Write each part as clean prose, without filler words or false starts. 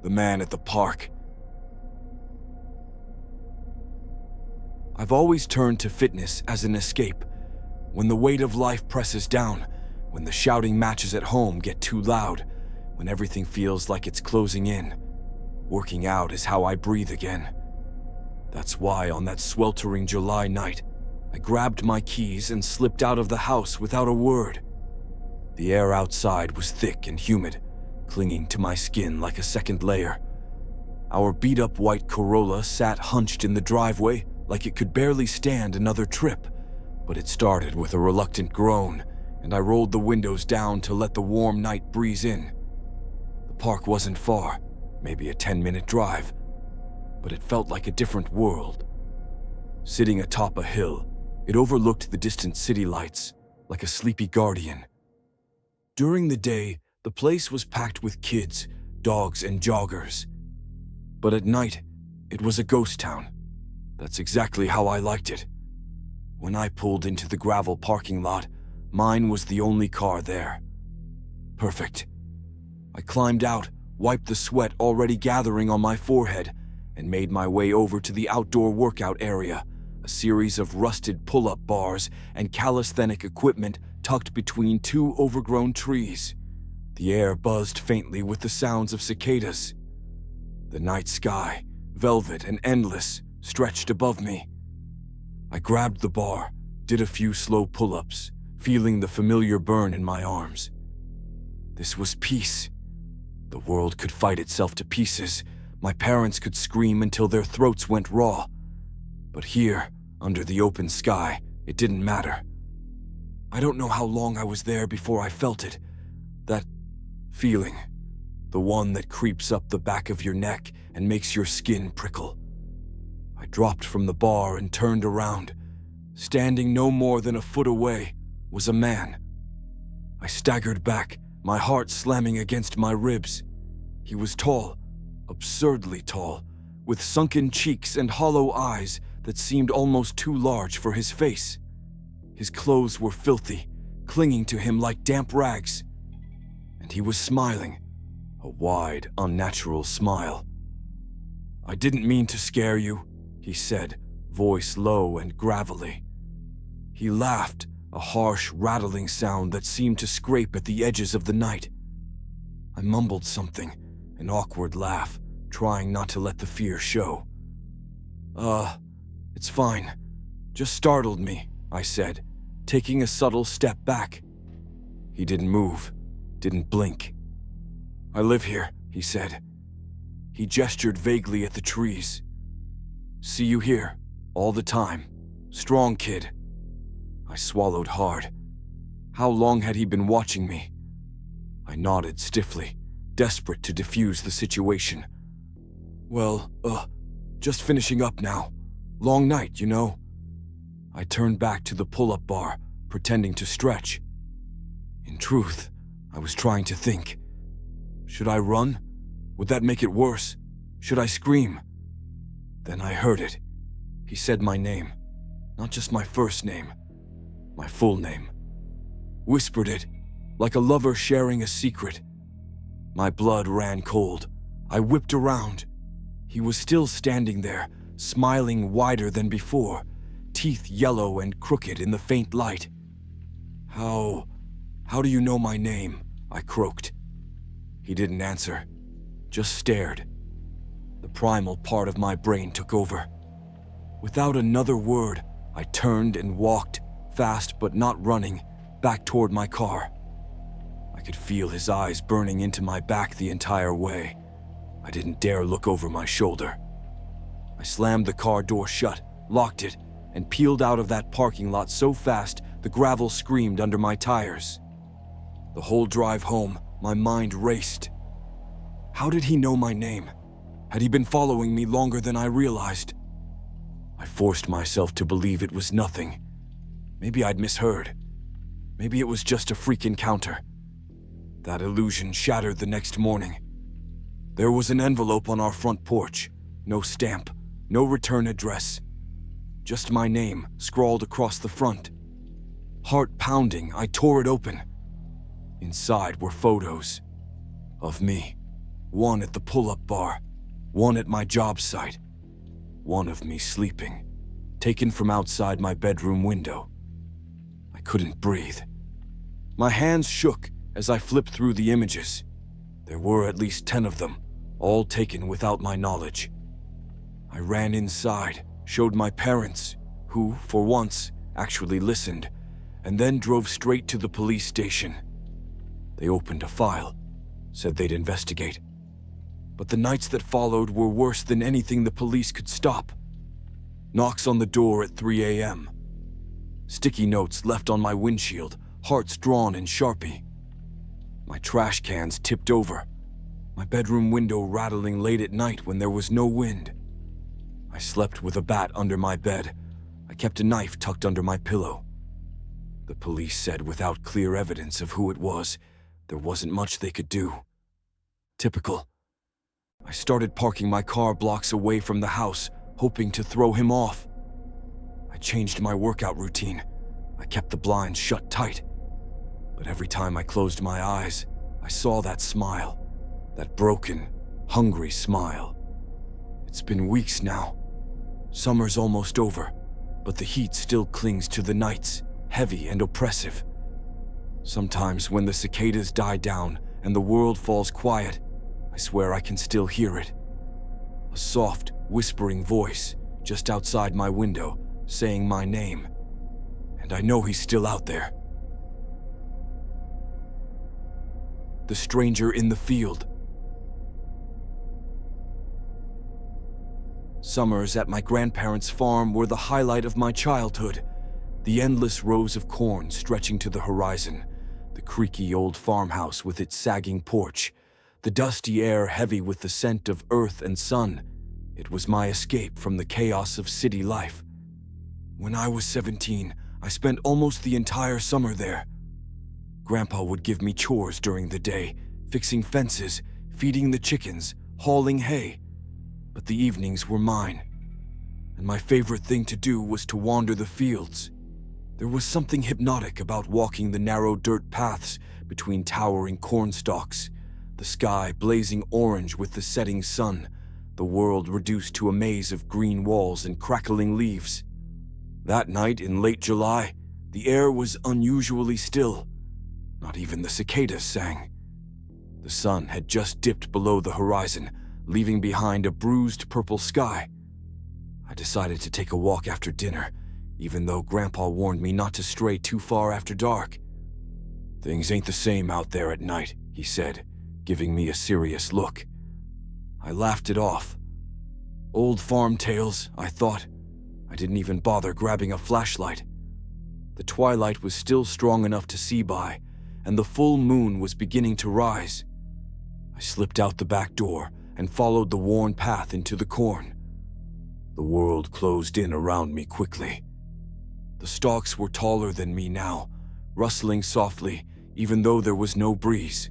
The man at the park. I've always turned to fitness as an escape. When the weight of life presses down, when the shouting matches at home get too loud, when everything feels like it's closing in, working out is how I breathe again. That's why on that sweltering July night, I grabbed my keys and slipped out of the house without a word. The air outside was thick and humid, clinging to my skin like a second layer. Our beat-up white Corolla sat hunched in the driveway like it could barely stand another trip, but it started with a reluctant groan, and I rolled the windows down to let the warm night breeze in. The park wasn't far, maybe a 10-minute drive, but it felt like a different world. Sitting atop a hill, it overlooked the distant city lights, like a sleepy guardian. During the day, the place was packed with kids, dogs, and joggers. But at night, it was a ghost town. That's exactly how I liked it. When I pulled into the gravel parking lot, mine was the only car there. Perfect. I climbed out, wiped the sweat already gathering on my forehead, and made my way over to the outdoor workout area, a series of rusted pull-up bars and calisthenic equipment tucked between two overgrown trees. The air buzzed faintly with the sounds of cicadas. The night sky, velvet and endless, stretched above me. I grabbed the bar, did a few slow pull-ups, feeling the familiar burn in my arms. This was peace. The world could fight itself to pieces. My parents could scream until their throats went raw. But here, under the open sky, it didn't matter. I don't know how long I was there before I felt it. That feeling. The one that creeps up the back of your neck and makes your skin prickle. I dropped from the bar and turned around. Standing no more than a foot away was a man. I staggered back, my heart slamming against my ribs. He was tall, absurdly tall, with sunken cheeks and hollow eyes that seemed almost too large for his face. His clothes were filthy, clinging to him like damp rags. And he was smiling, a wide, unnatural smile. "I didn't mean to scare you," he said, voice low and gravelly. He laughed, a harsh, rattling sound that seemed to scrape at the edges of the night. I mumbled something, an awkward laugh, trying not to let the fear show. It's fine. Just startled me," I said, taking a subtle step back. He didn't move, didn't blink. "I live here," he said. He gestured vaguely at the trees. "See you here, all the time. Strong kid." I swallowed hard. How long had he been watching me? I nodded stiffly, desperate to defuse the situation. "Well, just finishing up now. Long night, you know." I turned back to the pull-up bar, pretending to stretch. In truth, I was trying to think. Should I run? Would that make it worse? Should I scream? Then I heard it. He said my name. Not just my first name. My full name. Whispered it, like a lover sharing a secret. My blood ran cold. I whipped around. He was still standing there, smiling wider than before, teeth yellow and crooked in the faint light. How do you know my name?" I croaked. He didn't answer, just stared. The primal part of my brain took over. Without another word, I turned and walked, fast but not running, back toward my car. I could feel his eyes burning into my back the entire way. I didn't dare look over my shoulder. I slammed the car door shut, locked it, and peeled out of that parking lot so fast the gravel screamed under my tires. The whole drive home, my mind raced. How did he know my name? Had he been following me longer than I realized? I forced myself to believe it was nothing. Maybe I'd misheard. Maybe it was just a freak encounter. That illusion shattered the next morning. There was an envelope on our front porch. No stamp, no return address. Just my name scrawled across the front. Heart pounding, I tore it open. Inside were photos of me. One at the pull-up bar, one at my job site, one of me sleeping, taken from outside my bedroom window. I couldn't breathe. My hands shook as I flipped through the images. There were at least 10 of them, all taken without my knowledge. I ran inside, showed my parents, who, for once, actually listened, and then drove straight to the police station. They opened a file, said they'd investigate. But the nights that followed were worse than anything the police could stop. Knocks on the door at 3 a.m. Sticky notes left on my windshield, hearts drawn in Sharpie. My trash cans tipped over, my bedroom window rattling late at night when there was no wind. I slept with a bat under my bed. I kept a knife tucked under my pillow. The police said without clear evidence of who it was, there wasn't much they could do. Typical. I started parking my car blocks away from the house, hoping to throw him off. I changed my workout routine. I kept the blinds shut tight. But every time I closed my eyes, I saw that smile, that broken, hungry smile. It's been weeks now. Summer's almost over, but the heat still clings to the nights, heavy and oppressive. Sometimes when the cicadas die down and the world falls quiet, I swear I can still hear it. A soft, whispering voice just outside my window, saying my name. And I know he's still out there. The stranger in the field. Summers at my grandparents' farm were the highlight of my childhood. The endless rows of corn stretching to the horizon, the creaky old farmhouse with its sagging porch, the dusty air heavy with the scent of earth and sun. It was my escape from the chaos of city life. When I was 17, I spent almost the entire summer there. Grandpa would give me chores during the day, fixing fences, feeding the chickens, hauling hay. But the evenings were mine, and my favorite thing to do was to wander the fields. There was something hypnotic about walking the narrow dirt paths between towering corn stalks, the sky blazing orange with the setting sun, the world reduced to a maze of green walls and crackling leaves. That night in late July, the air was unusually still. Not even the cicadas sang. The sun had just dipped below the horizon, leaving behind a bruised purple sky. I decided to take a walk after dinner, even though Grandpa warned me not to stray too far after dark. "Things ain't the same out there at night," he said, giving me a serious look. I laughed it off. Old farm tales, I thought. I didn't even bother grabbing a flashlight. The twilight was still strong enough to see by, and the full moon was beginning to rise. I slipped out the back door and followed the worn path into the corn. The world closed in around me quickly. The stalks were taller than me now, rustling softly even though there was no breeze.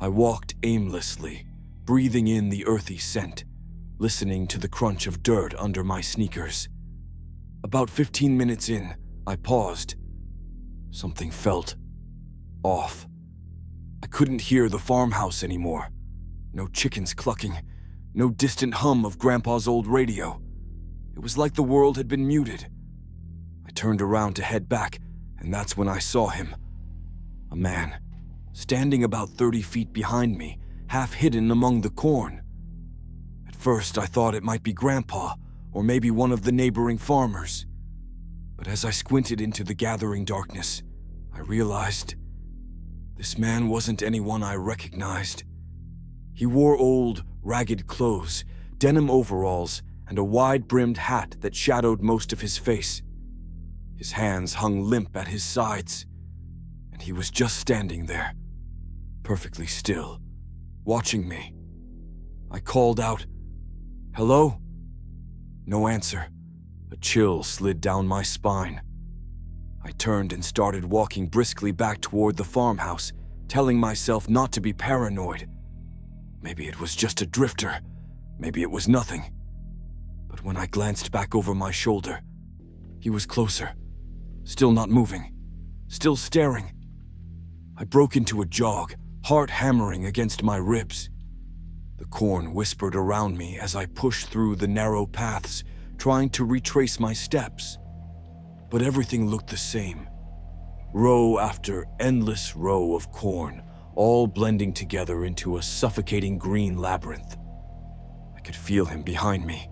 I walked aimlessly, breathing in the earthy scent, listening to the crunch of dirt under my sneakers. About 15 minutes in, I paused. Something felt off. I couldn't hear the farmhouse anymore. No chickens clucking, no distant hum of Grandpa's old radio. It was like the world had been muted. I turned around to head back, and that's when I saw him. A man, standing about 30 feet behind me, half hidden among the corn. At first, I thought it might be Grandpa, or maybe one of the neighboring farmers. But as I squinted into the gathering darkness, I realized this man wasn't anyone I recognized. He wore old, ragged clothes, denim overalls, and a wide-brimmed hat that shadowed most of his face. His hands hung limp at his sides, and he was just standing there, perfectly still, watching me. I called out, "Hello?" No answer. A chill slid down my spine. I turned and started walking briskly back toward the farmhouse, telling myself not to be paranoid. Maybe it was just a drifter. Maybe it was nothing. But when I glanced back over my shoulder, he was closer, still not moving, still staring. I broke into a jog, heart hammering against my ribs. The corn whispered around me as I pushed through the narrow paths, trying to retrace my steps. But everything looked the same. Row after endless row of corn, all blending together into a suffocating green labyrinth. I could feel him behind me.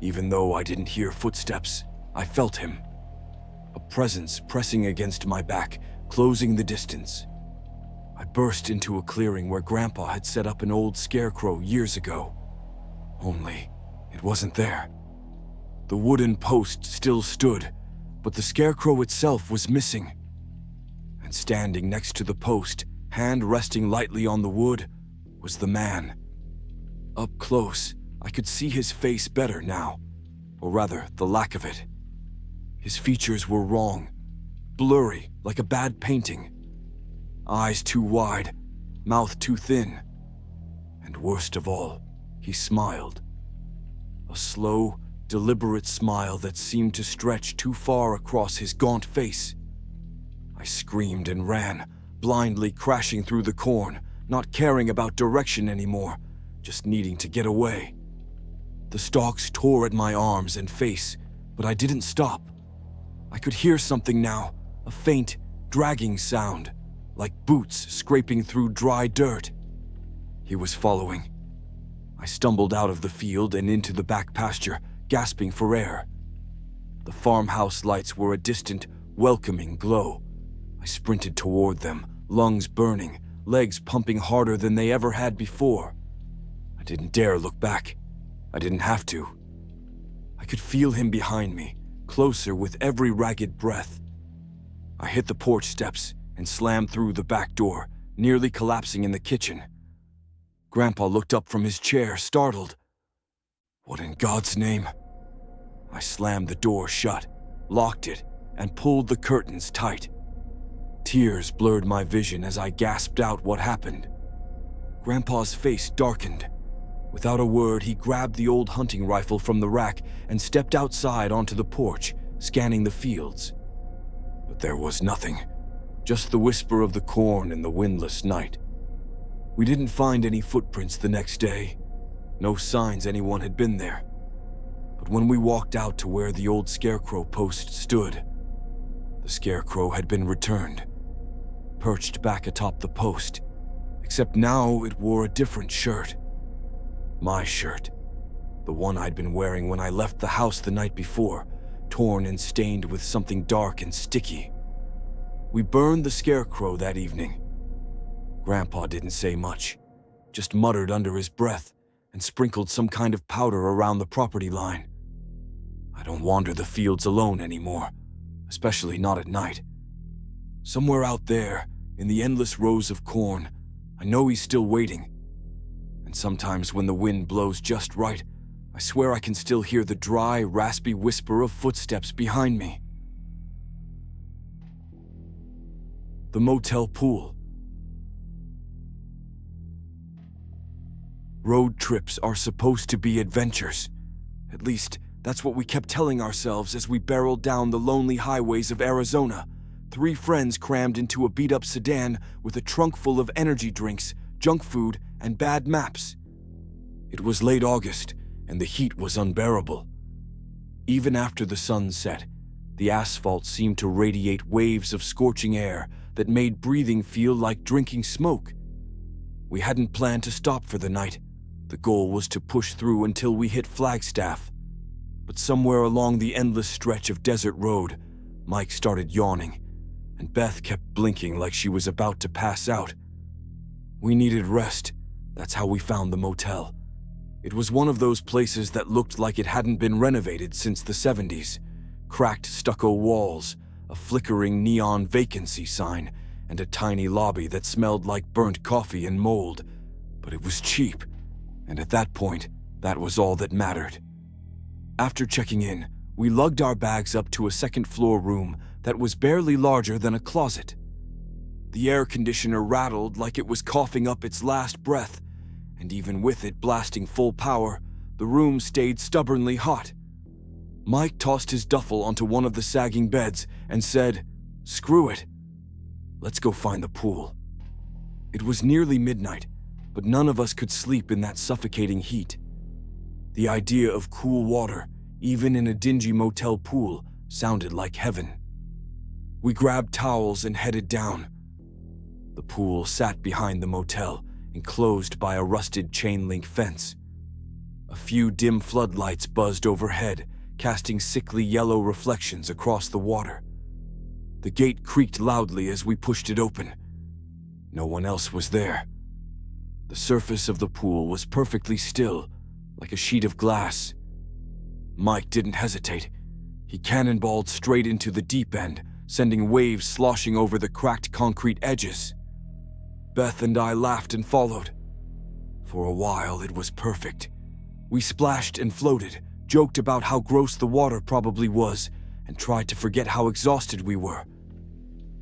Even though I didn't hear footsteps, I felt him. A presence pressing against my back, closing the distance. I burst into a clearing where Grandpa had set up an old scarecrow years ago. Only, it wasn't there. The wooden post still stood, but the scarecrow itself was missing. And standing next to the post, hand resting lightly on the wood, was the man. Up close, I could see his face better now, or rather, the lack of it. His features were wrong, blurry like a bad painting. Eyes too wide, mouth too thin. And worst of all, he smiled. A slow, deliberate smile that seemed to stretch too far across his gaunt face. I screamed and ran, blindly crashing through the corn, not caring about direction anymore, just needing to get away. The stalks tore at my arms and face, but I didn't stop. I could hear something now, a faint, dragging sound, like boots scraping through dry dirt. He was following. I stumbled out of the field and into the back pasture, gasping for air. The farmhouse lights were a distant, welcoming glow. I sprinted toward them, lungs burning, legs pumping harder than they ever had before. I didn't dare look back. I didn't have to. I could feel him behind me, closer with every ragged breath. I hit the porch steps and slammed through the back door, nearly collapsing in the kitchen. Grandpa looked up from his chair, startled. What in God's name? I slammed the door shut, locked it, and pulled the curtains tight. Tears blurred my vision as I gasped out what happened. Grandpa's face darkened. Without a word, he grabbed the old hunting rifle from the rack and stepped outside onto the porch, scanning the fields. But there was nothing, just the whisper of the corn in the windless night. We didn't find any footprints the next day, no signs anyone had been there. But when we walked out to where the old scarecrow post stood, the scarecrow had been returned, perched back atop the post, except now it wore a different shirt. My shirt, the one I'd been wearing when I left the house the night before, torn and stained with something dark and sticky. We burned the scarecrow that evening. Grandpa didn't say much, just muttered under his breath and sprinkled some kind of powder around the property line. I don't wander the fields alone anymore, especially not at night. Somewhere out there, in the endless rows of corn, I know he's still waiting. And sometimes when the wind blows just right, I swear I can still hear the dry, raspy whisper of footsteps behind me. The motel pool. Road trips are supposed to be adventures. At least, that's what we kept telling ourselves as we barreled down the lonely highways of Arizona, 3 friends crammed into a beat-up sedan with a trunk full of energy drinks, junk food, and bad maps. It was late August, and the heat was unbearable. Even after the sun set, the asphalt seemed to radiate waves of scorching air that made breathing feel like drinking smoke. We hadn't planned to stop for the night. The goal was to push through until we hit Flagstaff. But somewhere along the endless stretch of desert road, Mike started yawning, and Beth kept blinking like she was about to pass out. We needed rest. That's how we found the motel. It was one of those places that looked like it hadn't been renovated since the 70s. Cracked stucco walls, a flickering neon vacancy sign, and a tiny lobby that smelled like burnt coffee and mold. But it was cheap, and at that point, that was all that mattered. After checking in, we lugged our bags up to a second-floor room that was barely larger than a closet. The air conditioner rattled like it was coughing up its last breath, and even with it blasting full power, the room stayed stubbornly hot. Mike tossed his duffel onto one of the sagging beds and said, "Screw it. Let's go find the pool." It was nearly midnight, but none of us could sleep in that suffocating heat. The idea of cool water, even in a dingy motel pool, sounded like heaven. We grabbed towels and headed down. The pool sat behind the motel, enclosed by a rusted chain-link fence. A few dim floodlights buzzed overhead, casting sickly yellow reflections across the water. The gate creaked loudly as we pushed it open. No one else was there. The surface of the pool was perfectly still, like a sheet of glass. Mike didn't hesitate. He cannonballed straight into the deep end, sending waves sloshing over the cracked concrete edges. Beth and I laughed and followed. For a while, it was perfect. We splashed and floated, joked about how gross the water probably was, and tried to forget how exhausted we were.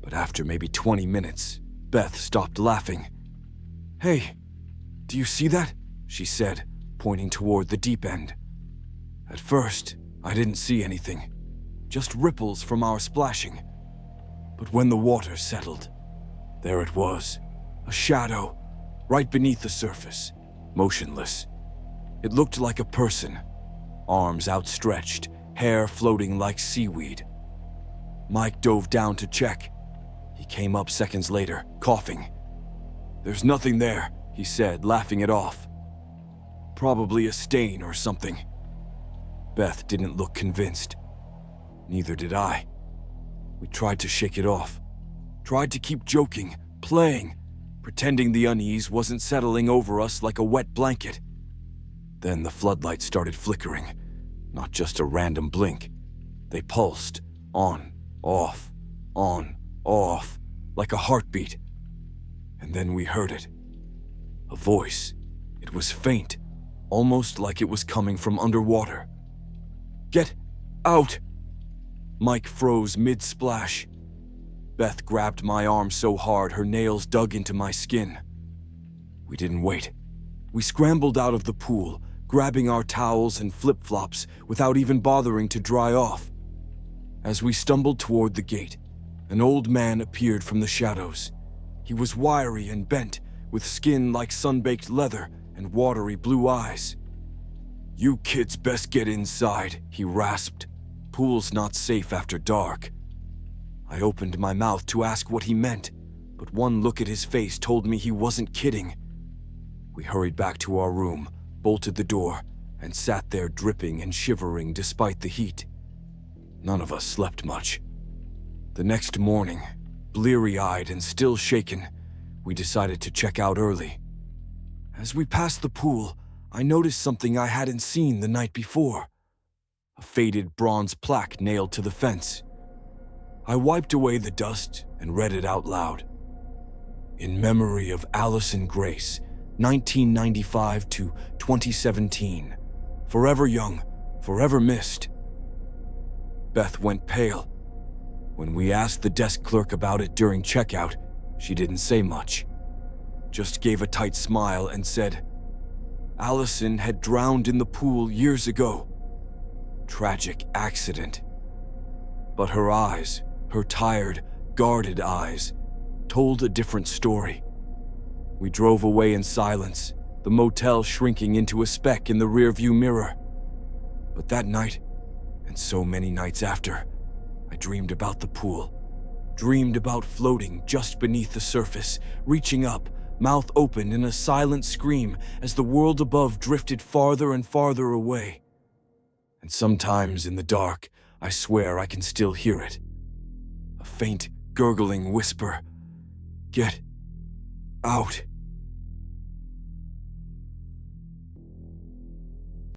But after maybe 20 minutes, Beth stopped laughing. "Hey, do you see that?" she said, pointing toward the deep end. At first, I didn't see anything, just ripples from our splashing. But when the water settled, there it was, a shadow, right beneath the surface, motionless. It looked like a person, arms outstretched, hair floating like seaweed. Mike dove down to check. He came up seconds later, coughing. "There's nothing there," he said, laughing it off. "Probably a stain or something." Beth didn't look convinced. Neither did I. We tried to shake it off, tried to keep joking, playing, pretending the unease wasn't settling over us like a wet blanket. Then the floodlights started flickering, not just a random blink. They pulsed, on, off, like a heartbeat. And then we heard it. A voice. It was faint, almost like it was coming from underwater. "Get out!" Mike froze mid-splash. Beth grabbed my arm so hard her nails dug into my skin. We didn't wait. We scrambled out of the pool, grabbing our towels and flip-flops without even bothering to dry off. As we stumbled toward the gate, an old man appeared from the shadows. He was wiry and bent, with skin like sun-baked leather and watery blue eyes. "You kids best get inside," he rasped. "Pool's not safe after dark." I opened my mouth to ask what he meant, but one look at his face told me he wasn't kidding. We hurried back to our room, bolted the door, and sat there dripping and shivering despite the heat. None of us slept much. The next morning, bleary-eyed and still shaken, we decided to check out early. As we passed the pool, I noticed something I hadn't seen the night before. A faded bronze plaque nailed to the fence. I wiped away the dust and read it out loud. "In memory of Allison Grace, 1995 to 2017. Forever young, forever missed." Beth went pale. When we asked the desk clerk about it during checkout, she didn't say much. Just gave a tight smile and said, "Allison had drowned in the pool years ago. Tragic accident." But her eyes, her tired, guarded eyes, told a different story. We drove away in silence, the motel shrinking into a speck in the rearview mirror. But that night, and so many nights after, I dreamed about the pool. Dreamed about floating just beneath the surface, reaching up, mouth open in a silent scream as the world above drifted farther and farther away. And sometimes in the dark, I swear I can still hear it. A faint, gurgling whisper. "Get out."